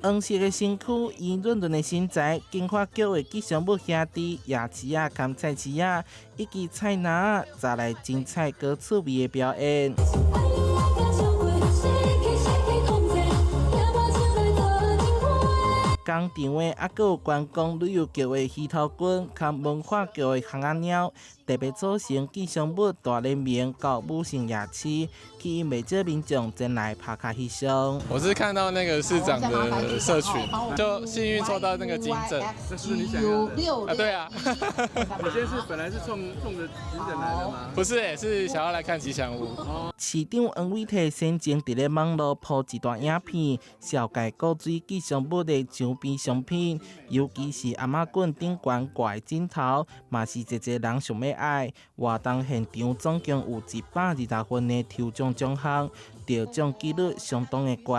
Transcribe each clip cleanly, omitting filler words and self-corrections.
黄色的身躯，圆润润的身材，金花桥的吉祥物兄弟夜市啊、甘菜市啊，以及菜篮再来精彩高趣味的表演。工厂的还有观光旅游局的鱼头滚，和文化局的巷仔鸟，特别组成吉祥物大联名到武城夜市，吸引不少民众前来拍卡翕相。我是看到那个市长的社群，就幸运抽到那个金证，这是你想要的啊？对啊。你现在是本来是冲着金证来的吗？不是，是想要来看吉祥物。市长黄伟綽先前伫咧网络铺一段影片，绍介古水吉祥物的周边商品，尤其是阿嬷棍顶悬挂的枕头，嘛是一人上要爱。活动现场总共有120份的抽奖奖项，得奖几率相当的高。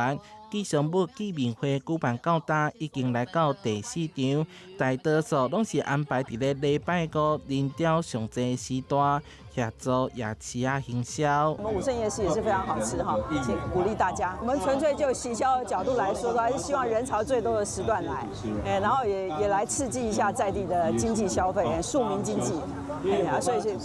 吉祥物见面会举办到今，已经来到第4场，大多数拢是安排伫咧礼拜五人潮上济时段，协助夜市啊行销。我们武圣夜市也是非常好吃哈，请鼓励大家。我们纯粹就行销的角度来说，还是希望人潮最多的时段来，然后也来刺激一下在地的经济消费，庶民经济。所以是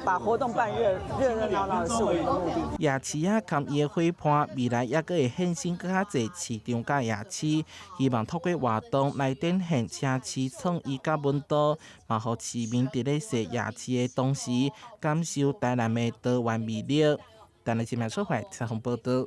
把活动办热闹闹的是我们的目的。夜市啊，含伊的伙伴，未来也阁会衍生更较侪市场甲夜市，希望透过活动来展现城市创意甲温度，嘛，互市民伫咧踅夜市的同时，感受台南的多元魅力。台南新闻所在采访报道。